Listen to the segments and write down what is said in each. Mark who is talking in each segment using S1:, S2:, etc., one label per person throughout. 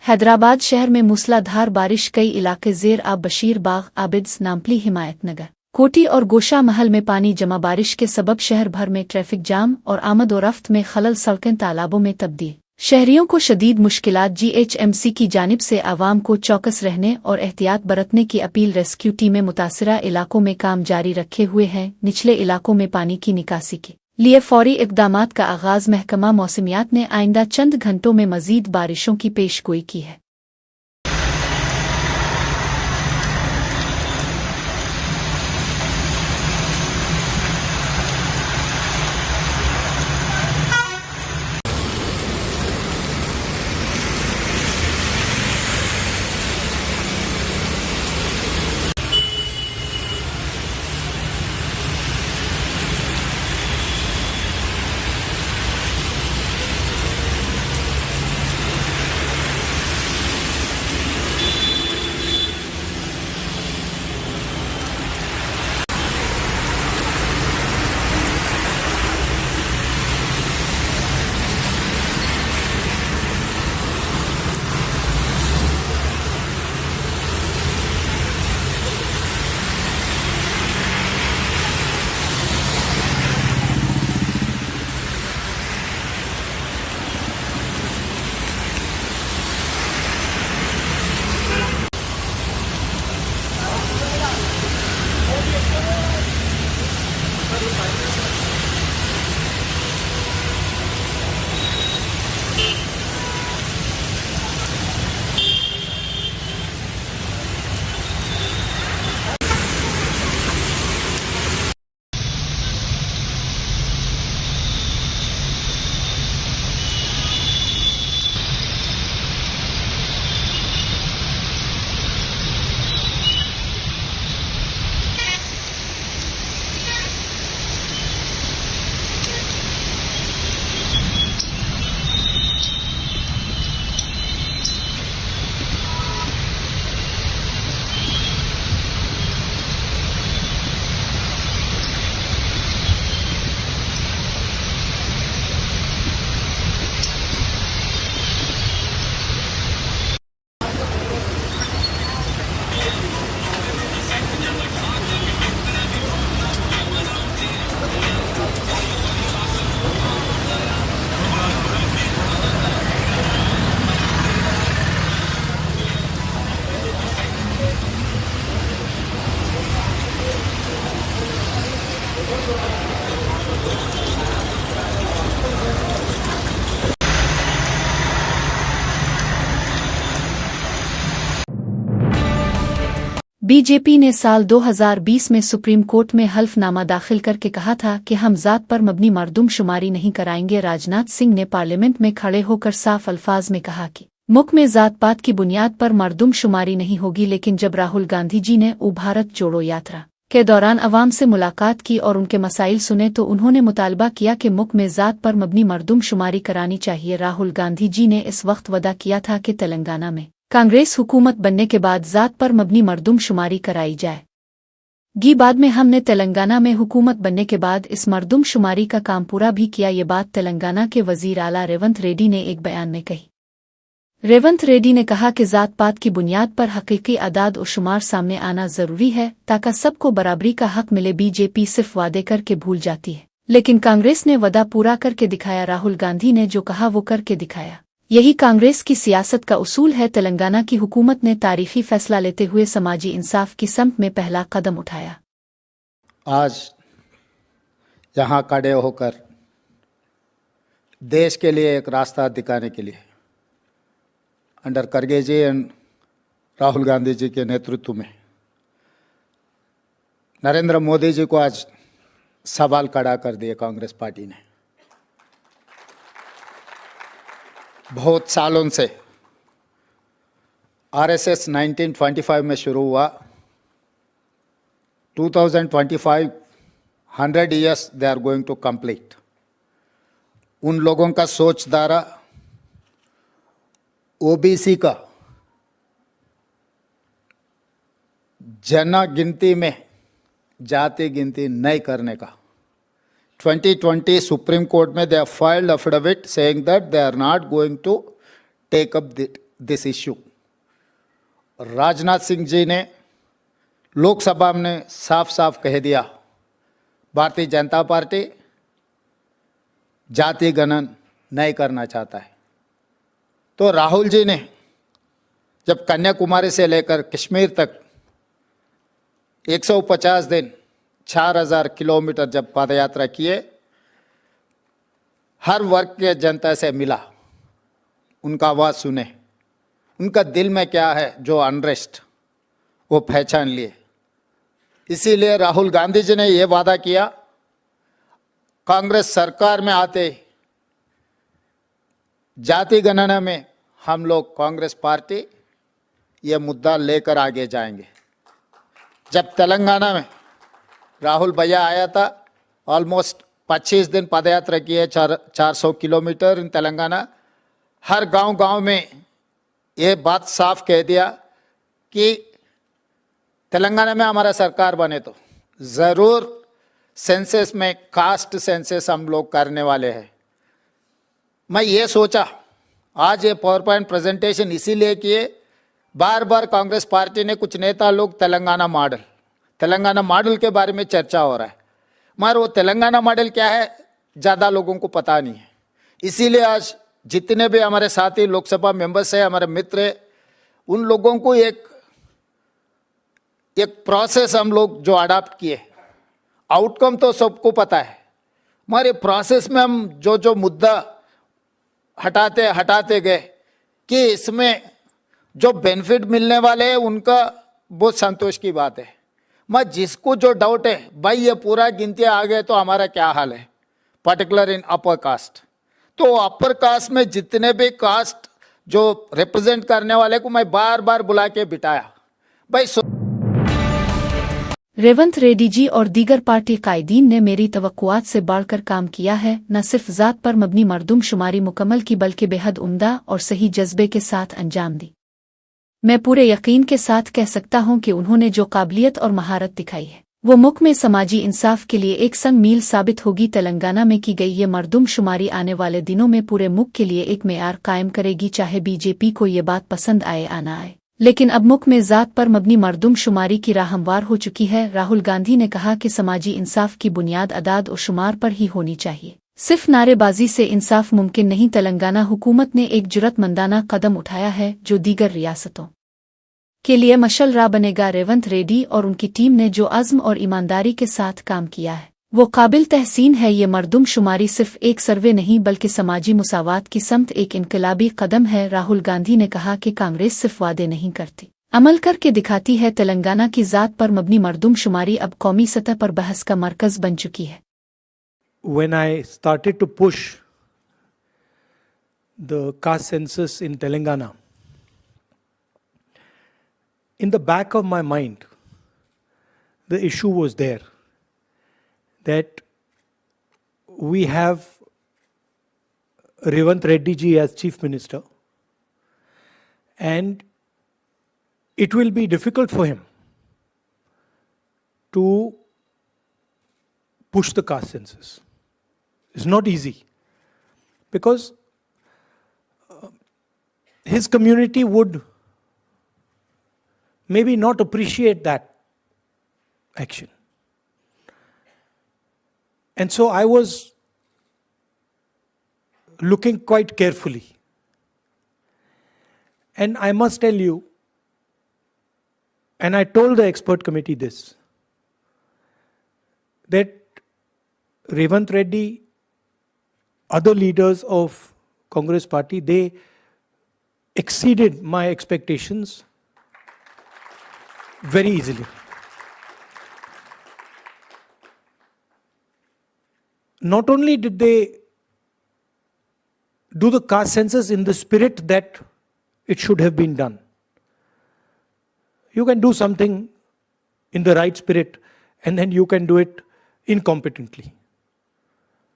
S1: हैदराबाद शहर में मूसलाधार बारिश, कई इलाके ज़ेर आब, बशीर बाग, आबिद्स, नामपली, हिमायतनगर, कोटी और गोशा महल में पानी जमा। बारिश के सबब शहर भर में ट्रैफिक जाम और आमद और रफ्त में खलल, सड़कें तालाबों में तब्दील। शहरियों को शदीद मुश्किलात। GHMC की जानिब से आवाम को चौकस रहने और एहतियात बरतने की अपील। रेस्क्यू टीमें मुतासिरा इलाकों में काम जारी रखे हुए हैं। निचले इलाकों में पानी की निकासी के लिए फौरी इक़दामात का आगाज़। महकमा मौसमियात ने आइंदा चंद घंटों में मज़ीद बारिशों की पेशगोई की है। बीजेपी ने साल 2020 में सुप्रीम कोर्ट में हल्फनामा दाखिल करके कहा था कि हम ज़ात पर मबनी मरदूमशुमारी नहीं कराएंगे। राजनाथ सिंह ने पार्लियामेंट में खड़े होकर साफ अल्फाज में कहा कि मुल्क में ज़ात पात की बुनियाद पर मरदूमशुमारी नहीं होगी। लेकिन जब राहुल गांधी जी ने भारत जोड़ो यात्रा के दौरान अवाम से मुलाकात की और उनके मसाइल सुने तो उन्होंने मुतालबा किया कि मुल्क में ज़ात पर मबनी मरदूमशुमारी करानी चाहिए। राहुल गांधी जी ने इस वक्त वादा किया था कि तेलंगाना में कांग्रेस हुकूमत बनने के बाद ज़ात पर मबनी मरदूमशुमारी कराई जाएगी। बाद में हमने तेलंगाना में हुकूमत बनने के बाद इस मरदूमशुमारी का काम पूरा भी किया। ये बात तेलंगाना के वज़ीर आला रेवंत रेड्डी ने एक बयान में कही। रेवंत रेड्डी ने कहा कि ज़ात पात की बुनियाद पर हकीकी आदाद और शुमार सामने आना ज़रूरी है ताकि सबको बराबरी का हक मिले। बीजेपी सिर्फ वादे करके भूल जाती है, लेकिन कांग्रेस ने वादा पूरा करके दिखाया। राहुल गांधी ने जो कहा वो करके दिखाया। यही कांग्रेस की सियासत का उसूल है। तेलंगाना की हुकूमत ने तारीखी फैसला लेते हुए समाजी इंसाफ की समत में पहला कदम उठाया।
S2: आज यहाँ खड़े होकर देश के लिए एक रास्ता दिखाने के लिए अंडर खड़गे जी एंड राहुल गांधी जी के नेतृत्व में नरेंद्र मोदी जी को आज सवाल खड़ा कर दिए कांग्रेस पार्टी ने। बहुत सालों से आरएसएस 1925 में शुरू हुआ, 2025 100 years they are going to complete। उन लोगों का सोच धारा ओबीसी का जनगिनती में जाति गिनती नहीं करने का 2020 सुप्रीम कोर्ट में they have filed affidavit saying that they are not going to take up this issue. Rajnath Singh ji ने लोकसभा में साफ साफ कह दिया, भारतीय जनता पार्टी जाति गणन नहीं करना चाहता है। तो राहुल जी ने जब कन्याकुमारी से लेकर कश्मीर तक 150 दिन 4000 किलोमीटर जब पदयात्रा किए, हर वर्ग के जनता से मिला, उनका आवाज़ सुने, उनका दिल में क्या है जो अनरेस्ट वो पहचान लिए। इसीलिए राहुल गांधी जी ने ये वादा किया, कांग्रेस सरकार में आते जाति गणना में हम लोग कांग्रेस पार्टी ये मुद्दा लेकर आगे जाएंगे। जब तेलंगाना में राहुल भैया आया था, ऑलमोस्ट 25 दिन पदयात्रा किए, 400 किलोमीटर इन तेलंगाना। हर गांव में ये बात साफ कह दिया कि तेलंगाना में हमारा सरकार बने तो ज़रूर सेंसस में कास्ट सेंसस हम लोग करने वाले हैं। मैं ये सोचा आज ये पावर पॉइंट प्रेजेंटेशन इसीलिए किए, बार बार कांग्रेस पार्टी ने कुछ नेता लोग तेलंगाना मॉडल के बारे में चर्चा हो रहा है, मगर वो तेलंगाना मॉडल क्या है ज़्यादा लोगों को पता नहीं है। इसीलिए आज जितने भी हमारे साथी लोकसभा मेंबर्स हैं, हमारे मित्र हैं, उन लोगों को एक प्रोसेस हम लोग जो अडॉप्ट किए, आउटकम तो सबको पता है, मगर प्रोसेस में हम जो मुद्दा हटाते गए कि इसमें जो बेनिफिट मिलने वाले हैं उनका बहुत संतोष की बात है। मैं जिसको जो डाउट है, भाई ये पूरा गिनती आ गए तो हमारा क्या हाल है, पर्टिकुलर इन अपर कास्ट। तो अपर कास्ट में जितने भी कास्ट जो रिप्रेजेंट करने वाले को मैं बार बार बुला के बिठाया, भाई
S1: रेवंत रेड्डी जी और दीगर पार्टी कायदीन ने मेरी तवक्कुआत से बढ़कर काम किया है। न सिर्फ ज़ात पर मबनी मरदूमशुमारी मुकम्मल की, बल्कि बेहद उम्दा और सही जज्बे के साथ अंजाम दी। मैं पूरे यकीन के साथ कह सकता हूं कि उन्होंने जो काबिलियत और महारत दिखाई है वो मुल्क में समाजी इंसाफ के लिए एक संग मील साबित होगी। तेलंगाना में की गई ये मरदूमशुमारी आने वाले दिनों में पूरे मुल्क के लिए एक मेयार कायम करेगी, चाहे बीजेपी को ये बात पसंद आए या ना आए। लेकिन अब मुल्क में ज़ात पर मबनी मरदूमशुमारी की राह हमवार हो चुकी है। राहुल गांधी ने कहा कि समाजी इंसाफ की बुनियाद अदाद और शुमार पर ही होनी चाहिए, सिर्फ नारेबाजी से इंसाफ मुमकिन नहीं। तेलंगाना हुकूमत ने एक जुरतमंदाना कदम उठाया है जो दीगर रियासतों के लिए मशल राह बनेगा। रेवंत रेड्डी और उनकी टीम ने जो अज़्म और ईमानदारी के साथ काम किया है वो काबिल तहसीन है। ये मरदूमशुमारी सिर्फ एक सर्वे नहीं बल्कि समाजी मुसावात की समत एक इनकलाबी कदम है। राहुल गांधी ने कहा कि कांग्रेस सिर्फ वादे नहीं करती, अमल करके दिखाती है। तेलंगाना की ज़ात पर मबनी मरदूमशुमारी अब कौमी सतह पर बहस का मरकज बन चुकी है।
S3: When I started to push the caste census in Telangana, in the back of my mind, the issue was there that we have Revanth Reddy ji as Chief Minister, and it will be difficult for him to push the caste census. It's not easy because his community would maybe not appreciate that action. And so I was looking quite carefully. And I must tell you, and I told the expert committee this, that Revanth Reddy, other leaders of Congress party, they exceeded my expectations very easily. Not only did they do the caste census in the spirit that it should have been done. You can do something in the right spirit and then you can do it incompetently.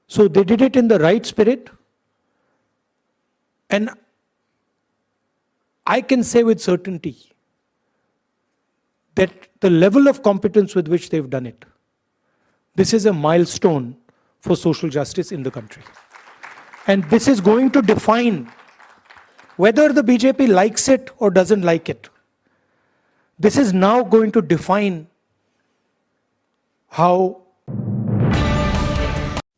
S3: So they did it in the right spirit, and I can say with certainty that the level of competence with which they've done it, this is a milestone for social justice in the country. And this is going to define whether the BJP likes it or doesn't like it. This is now going to define how.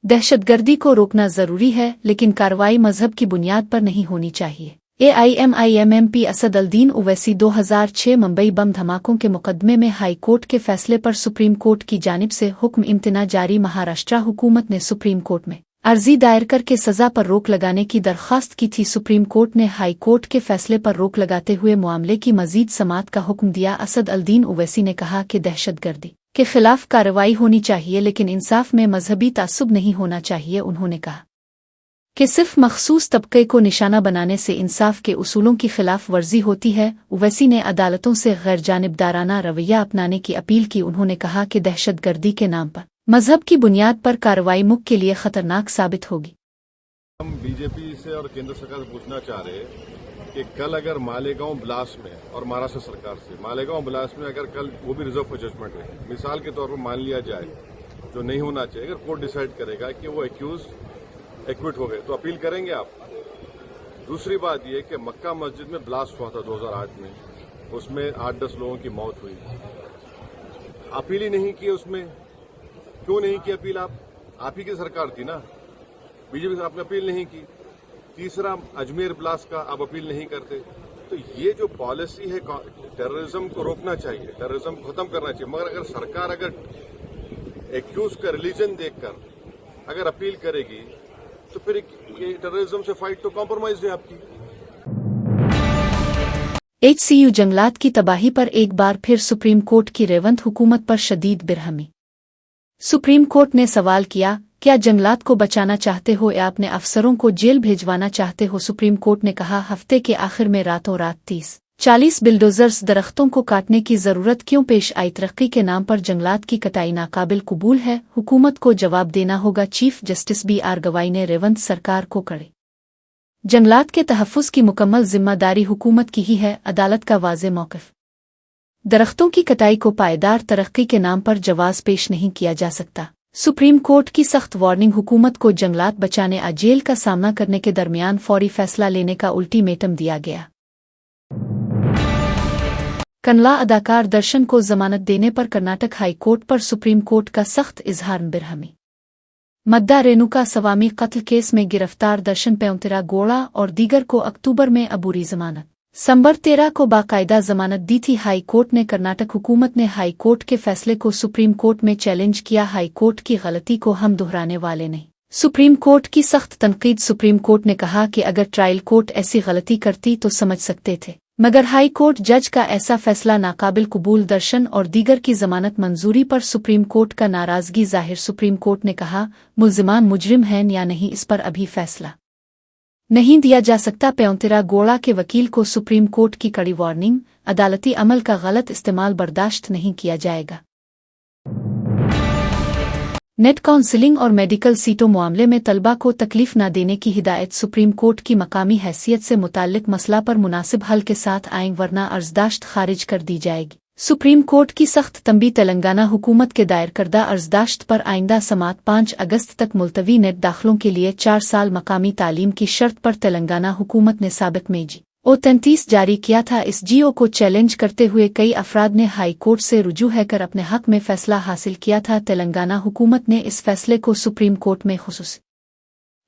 S1: दहशतगर्दी को रोकना जरूरी है, लेकिन कार्रवाई मजहब की बुनियाद पर नहीं होनी चाहिए। AIMIM-MP असद अल-दीन ओवैसी 2006 मुंबई बम धमाकों के मुकदमे में हाई कोर्ट के फैसले पर सुप्रीम कोर्ट की जानिब से हुक्म इम्तना जारी। महाराष्ट्र हुकूमत ने सुप्रीम कोर्ट में अर्जी दायर करके सजा पर रोक लगाने की दरख्वास्त की थी। सुप्रीम कोर्ट ने हाई कोर्ट के फैसले पर रोक लगाते हुए मामले की मजीद समाअत का हुक्म दिया। असद अल-दीन ओवैसी ने कहा कि दहशतगर्दी के खिलाफ कार्रवाई होनी चाहिए, लेकिन इंसाफ में मजहबी तासुब नहीं होना चाहिए। उन्होंने कहा कि सिर्फ मखसूस तबके को निशाना बनाने से इंसाफ के उसूलों की खिलाफ वर्जी होती है। ओवैसी ने अदालतों से गैर जानिबदाराना रवैया अपनाने की अपील की। उन्होंने कहा कि दहशतगर्दी के नाम पर मजहब की बुनियाद पर कार्रवाई मुल्क के लिए खतरनाक साबित होगी।
S4: हम बीजेपी से और केंद्र सरकार से पूछना चाह रहे हैं कि कल अगर मालेगांव ब्लास्ट में और महाराष्ट्र सरकार से मालेगांव ब्लास्ट में अगर कल वो भी रिजर्व फॉर जजमेंट है, मिसाल के तौर पर मान लिया जाए जो नहीं होना चाहिए, अगर कोर्ट डिसाइड करेगा कि वो एक्यूज एक्विट हो गए तो अपील करेंगे आप? दूसरी बात यह कि मक्का मस्जिद में ब्लास्ट हुआ था 2008 में, उसमें 8-10 लोगों की मौत हुई, अपील ही नहीं की उसमें। क्यों नहीं की अपील? आप ही की सरकार थी ना, बीजेपी से आपने अपील नहीं की। तीसरा, अजमेर ब्लास्ट का आप अपील नहीं करते। तो ये जो पॉलिसी है, टेररिज्म को रोकना चाहिए, टेररिज्म को खत्म करना चाहिए, मगर अगर सरकार अगर एक्यूज का रिलीजन देखकर अगर अपील करेगी तो फिर ये टेररिज्म से फाइट तो कॉम्प्रोमाइज है आपकी।
S1: HCU जंगलात की तबाही पर एक बार फिर सुप्रीम कोर्ट की रेवंत हुकूमत पर शदीद बिरहमी। सुप्रीम कोर्ट ने सवाल किया, क्या जंगलात को बचाना चाहते हो या अपने अफसरों को जेल भेजवाना चाहते हो? सुप्रीम कोर्ट ने कहा, हफ्ते के आखिर में रातों रात 30-40 बिल्डोजर्स दरख्तों को काटने की जरूरत क्यों पेश आई? तरक्की के नाम पर जंगलात की कटाई नाकाबिल कबूल है, हुकूमत को जवाब देना होगा। चीफ जस्टिस BR गवाई ने रेवंत सरकार को कड़े जंगलात के तहफ़्फ़ुज़ की मुकम्मल जिम्मेदारी हुकूमत की ही है। अदालत का वाज़े मौक़िफ़, दरख्तों की कटाई को पायदार तरक्की के नाम पर जवाज पेश नहीं किया जा सकता। सुप्रीम कोर्ट की सख्त वार्निंग, हुकूमत को जंगलात बचाने और जेल का सामना करने के दरमियान फौरी फैसला लेने का अल्टीमेटम दिया गया। कन्नड़ा अदाकार दर्शन को जमानत देने पर कर्नाटक हाई कोर्ट पर सुप्रीम कोर्ट का सख्त इजहार बिरहमी। मद्दा रेणुका स्वामी कत्ल केस में गिरफ्तार दर्शन पेंतरा गोड़ा और दीगर को अक्टूबर में अबूरी जमानत संबर 13 को बाकायदा जमानत दी थी। हाई कोर्ट ने कर्नाटक हुकूमत ने हाई कोर्ट के फैसले को सुप्रीम कोर्ट में चैलेंज किया। हाई कोर्ट की गलती को हम दोहराने वाले नहीं। सुप्रीम कोर्ट की सख्त तनकीद। सुप्रीम कोर्ट ने कहा कि अगर ट्रायल कोर्ट ऐसी गलती करती तो समझ सकते थे, मगर हाई कोर्ट जज का ऐसा फैसला नाकाबिल कबूल। दर्शन और दीगर की जमानत मंजूरी पर सुप्रीम कोर्ट का नाराजगी जाहिर। सुप्रीम कोर्ट ने कहा, मुल्जिमान मुजरिम हैं या नहीं इस पर अभी फैसला नहीं दिया जा सकता। पेंतरा गोड़ा के वकील को सुप्रीम कोर्ट की कड़ी वार्निंग, अदालती अमल का गलत इस्तेमाल बर्दाश्त नहीं किया जाएगा। नेट काउंसलिंग और मेडिकल सीटों मामले में तलबा को तकलीफ न देने की हिदायत। सुप्रीम कोर्ट की मकामी हैसियत से मुताल्लिक मसला पर मुनासिब हल के साथ आएं, वरना अर्जदाश्त खारिज कर दी जाएगी। सुप्रीम कोर्ट की सख्त तंबी। तेलंगाना हुकूमत के दायर करदा अर्जदाश्त पर आइंदा समात 5 अगस्त तक मुलतवी। नेट दाखिलों के लिए 4 साल मकामी तालीम की शर्त पर तेलंगाना हुकूमत ने साबिक में GO-33 जारी किया था। इस GO को चैलेंज करते हुए कई अफराद ने हाई कोर्ट से रुजू है कर अपने हक में फैसला हासिल किया था। तेलंगाना हुकूमत ने इस फैसले को सुप्रीम कोर्ट में खुसूसी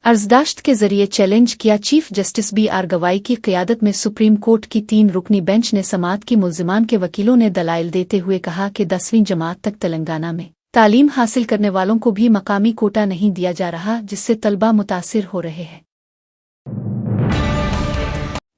S1: अर्जदाश्त के जरिए चैलेंज किया। चीफ जस्टिस BR गवाई की क़ियादत में सुप्रीम कोर्ट की 3 रुकनी बेंच ने समात की मुल्जिमान के वकीलों ने दलाइल देते हुए कहा कि 10वीं जमात तक तेलंगाना में तालीम हासिल करने वालों को भी मकामी कोटा नहीं दिया जा रहा, जिससे तलबा मुतासिर हो रहे हैं।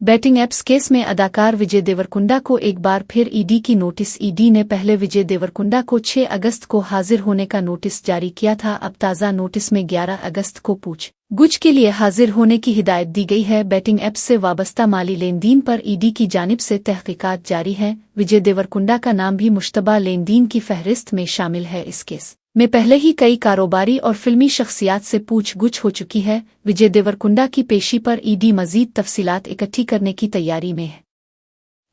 S1: बैटिंग एप्स केस में अदाकार विजय देवरकुंडा को एक बार फिर ईडी की नोटिस। ईडी ने पहले विजय देवरकुंडा को 6 अगस्त को हाजिर होने का नोटिस जारी किया था। अब ताज़ा नोटिस में 11 अगस्त को पूछगुछ के लिए हाजिर होने की हिदायत दी गई है। बैटिंग एप्स से वाबस्ता माली लेन देन पर ईडी की जानिब से तहकीकात जारी है। विजय देवरकुंडा का नाम भी मुश्तबा लेन देन की फहरिस्त में शामिल है। इस केस में पहले ही कई कारोबारी और फिल्मी शख्सियात से पूछगुछ हो चुकी है। विजय देवरकुंडा की पेशी पर ईडी मजीद तफसीलात इकट्ठी करने की तैयारी में है।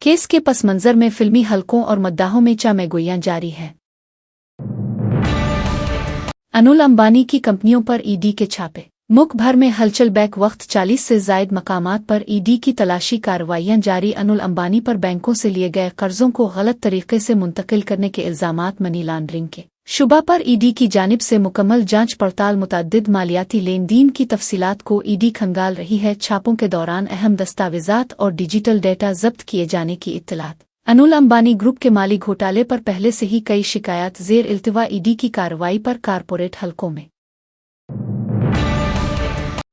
S1: केस के पस मंजर में फिल्मी हलकों और मद्दाहों में चामेगोइयां जारी है। अनिल अंबानी की कंपनियों पर ईडी के छापे। मुल्क भर में हलचल बैक वक्त 40 से जायद मकामात पर ईडी की तलाशी कार्रवाइयां जारी। अनिल अंबानी पर बैंकों से लिए गए कर्जों को गलत तरीके से मुंतकिल करने के इल्जामात, मनी लॉन्ड्रिंग के शुबा पर ईडी की जानिब से मुकम्मल जांच पड़ताल, मुतअद्दिद मालियाती लेन देन की तफसीलात को ईडी खंगाल रही है। छापों के दौरान अहम दस्तावेजात और डिजिटल डेटा जब्त किए जाने की इत्तलात। अनिल अंबानी ग्रुप के माली घोटाले पर पहले से ही कई शिकायत जेर इल्तिवा। ईडी की कार्रवाई पर कारपोरेट हलकों में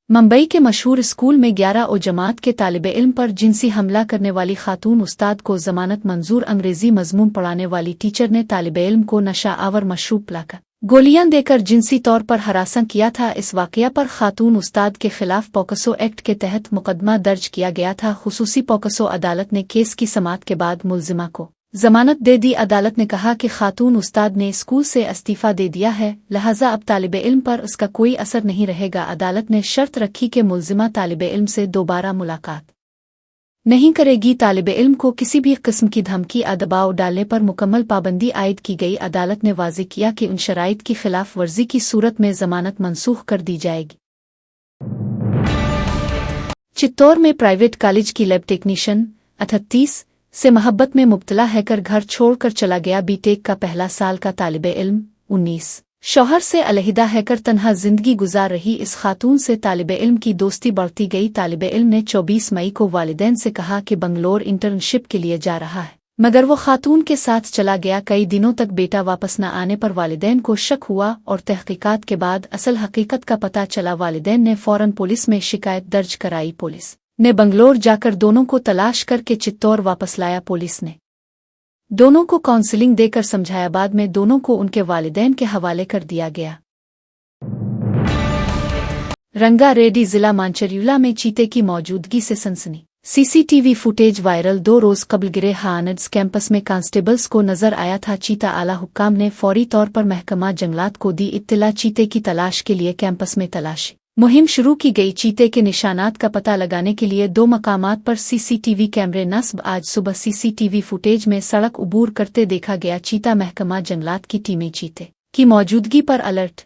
S1: मुंबई के मशहूर स्कूल में 11 और जमात के तालिबे इल्म पर जिनसी हमला करने वाली खातून उस्ताद को जमानत मंजूर। अंग्रेजी मजमून पढ़ाने वाली टीचर ने तालिबे इल्म को नशा आवर मशरूब पिलाकर गोलियां देकर जिनसी तौर पर हरासा किया था। इस वाकया पर खातून उस्ताद के खिलाफ पोक्सो एक्ट के तहत मुकदमा दर्ज किया गया था। खुसूसी पोक्सो अदालत ने केस की समाअत के बाद मुलजिमा को जमानत दे दी। अदालत ने कहा कि खातून उस्ताद ने स्कूल से इस्तीफा दे दिया है, लिहाजा अब तालिबे इल्म पर उसका कोई असर नहीं रहेगा। अदालत ने शर्त रखी कि मुलजिमा तालिबे इल्म से दोबारा मुलाकात नहीं करेगी। तालिबे इल्म को किसी भी किस्म की धमकी या दबाव डालने पर मुकम्मल पाबंदी आयद की गई। अदालत ने वाज़ेह किया कि उन शराइत की खिलाफ वर्जी की सूरत में जमानत मनसूख कर दी जाएगी। चित्तौड़ में प्राइवेट कॉलेज की लैब टेक्नीशियन 38 से मोहब्बत में मुब्तला हैकर घर छोड़कर चला गया। बीटेक का पहला साल का तालिबे इल्म 19 शौहर से अलहिदा हैकर तन्हा जिंदगी गुजार रही इस खातून से तालिबे इल्म की दोस्ती बढ़ती गई। तालिबे इल्म ने 24 मई को वालिदैन से कहा कि बंगलोर इंटर्नशिप के लिए जा रहा है, मगर वो खातून के साथ चला गया। कई दिनों तक बेटा वापस न आने पर वालिदैन को शक हुआ और तहकीकात के बाद असल हकीकत का पता चला। वालिदैन ने फौरन पुलिस में शिकायत दर्ज कराई। पुलिस ने बंगलोर जाकर दोनों को तलाश करके चित्तौड़ वापस लाया। पुलिस ने दोनों को काउंसलिंग देकर समझाया। बाद में दोनों को उनके वालिदैन के हवाले कर दिया गया। रंगारेड्डी जिला मांचरियुला में चीते की मौजूदगी से सनसनी। CCTV footage viral. 2 रोज कबल गिरे हानड्स कैंपस में कांस्टेबल्स को नजर आया था चीता। आला हुक्काम ने फौरी तौर पर महकमा जंगलात को दी इत्तला। चीते की तलाश के लिए कैंपस में तलाशी मुहिम शुरू की गई। चीते के निशानात का पता लगाने के लिए 2 मकामात पर सीसीटीवी कैमरे नस्ब। आज सुबह सीसीटीवी फुटेज में सड़क उबूर करते देखा गया चीता। महकमा जंगलात की टीमें चीते की मौजूदगी पर अलर्ट।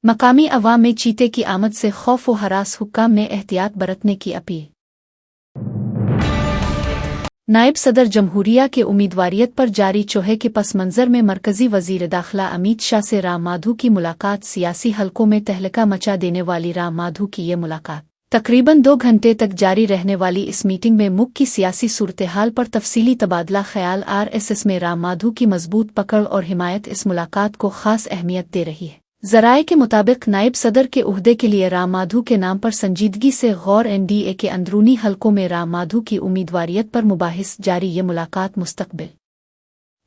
S1: मकामी अवाम में चीते की आमद से खौफ व हरास। हुक्काम ने एहतियात बरतने की अपील। नायब सदर जमहूरिया के उम्मीदवारियत पर जारी चोहे के पस मंजर में मरकजी वजीर दाखिला अमित शाह से राम माधव की मुलाकात। सियासी हलकों में तहलका मचा देने वाली राम माधव की ये मुलाकात तकरीबन 2 घंटे तक जारी रहने वाली इस मीटिंग में मुल्क की सियासी सूरत हाल पर तफसीली तबादला ख्याल। RSS में राम माधव की मजबूत पकड़ और हिमायत इस मुलाकात को खास अहमियत दे रही है। ज़राए के मुताबिक नायब सदर के उहदे के लिए राम माधव के नाम पर संजीदगी से गौर। NDA के अंदरूनी हलकों में राम माधव की उम्मीदवारियत पर मुबाहिस जारी। ये मुलाकात मुस्तकबिल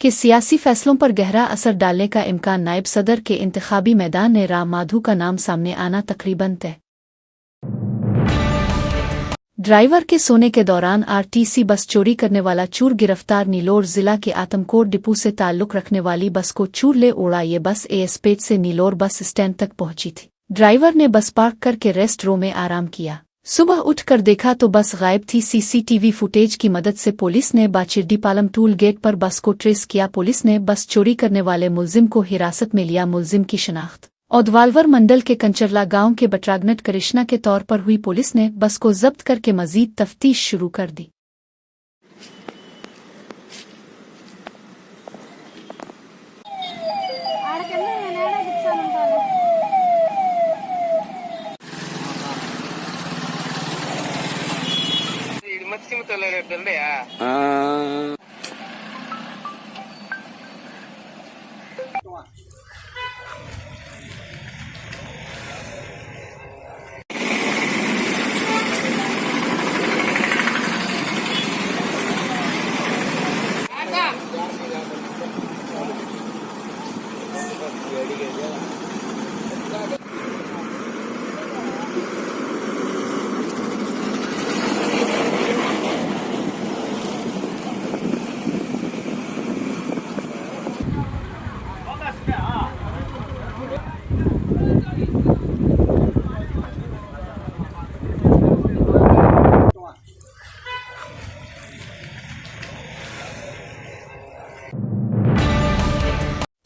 S1: के सियासी फैसलों पर गहरा असर डालने का इम्कान। नायब सदर के इंतखाबी मैदान में राम माधव का नाम सामने आना तकरीबन तय। ड्राइवर के सोने के दौरान RTC बस चोरी करने वाला चूर गिरफ्तार। नीलोर जिला के आतमकोट डिपो से ताल्लुक रखने वाली बस को चूर ले उड़ा। ये बस एएसपेट से नीलोर बस स्टैंड तक पहुंची थी। ड्राइवर ने बस पार्क करके रेस्ट रो में आराम किया। सुबह उठकर देखा तो बस गायब थी। सीसीटीवी फुटेज की मदद से पुलिस ने बाचिरडीपालम टूल गेट पर बस को ट्रेस किया। पुलिस ने बस चोरी करने वाले मुलजिम को हिरासत में लिया। मुलजिम की शनाख्त औदवालवर मंडल के कंचरला गांव के बटरागनट कृष्णा के तौर पर हुई। पुलिस ने बस को जब्त करके मजीद तफ्तीश शुरू कर दी।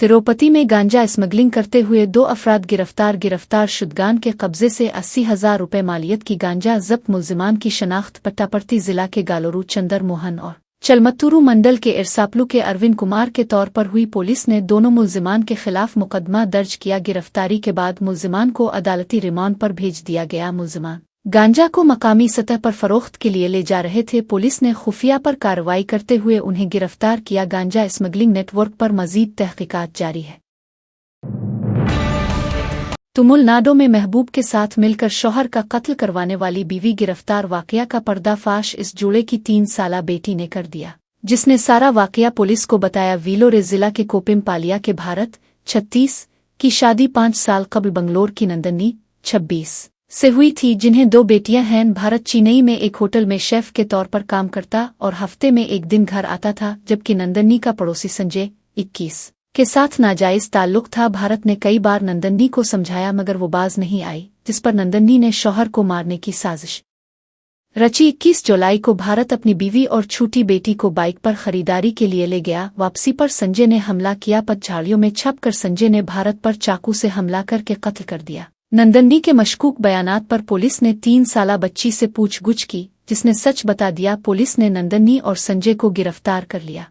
S1: तिरुपति में गांजा स्मगलिंग करते हुए 2 अफराद गिरफ्तार शुदगान के कब्जे से 80,000 रुपये मालियत की गांजा जब्त। मुल्जिमान की शनाख्त पट्टापर्ती जिला के गालोरू चंदर मोहन और चलमत्तूरू मंडल के इरसापलू के अरविंद कुमार के तौर पर हुई। पुलिस ने दोनों मुल्जिमान के खिलाफ मुकदमा दर्ज किया। गिरफ्तारी के बाद मुल्जिमान को अदालती रिमांड पर भेज दिया गया। मुल्जिमान गांजा को मकामी सतह पर फरोख्त के लिए ले जा रहे थे। पुलिस ने खुफिया पर कार्रवाई करते हुए उन्हें गिरफ्तार किया। गांजा स्मगलिंग नेटवर्क पर मजीद तहकीकात जारी है। तमिलनाडु में महबूब के साथ मिलकर शौहर का कत्ल करवाने वाली बीवी गिरफ्तार। वाकया का पर्दाफाश इस जोड़े की 3 साला बेटी ने कर दिया, जिसने सारा वाकया पुलिस को बताया। वीलोरे जिला के कोपिमपालिया के भारत 36 की शादी 5 साल कबल बंगलोर की नंदनी 26 से हुई थी, जिन्हें 2 बेटियां हैं। भारत चेन्नई में एक होटल में शेफ के तौर पर काम करता और हफ्ते में एक दिन घर आता था, जबकि नंदनी का पड़ोसी संजय 21 के साथ नाजायज ताल्लुक था। भारत ने कई बार नंदनी को समझाया मगर वो बाज नहीं आई, जिस पर नंदनी ने शौहर को मारने की साजिश रची। 21 जुलाई को भारत अपनी बीवी और छोटी बेटी को बाइक पर खरीदारी के लिए ले गया। वापसी पर संजय ने हमला किया। पगझाड़ियों में छपकर संजय ने भारत पर चाकू से हमला करके कत्ल कर दिया। नंदनी के मशकूक बयानात पर पुलिस ने 3 साला बच्ची से पूछगुछ की, जिसने सच बता दिया। पुलिस ने नंदनी और संजय को गिरफ्तार कर लिया।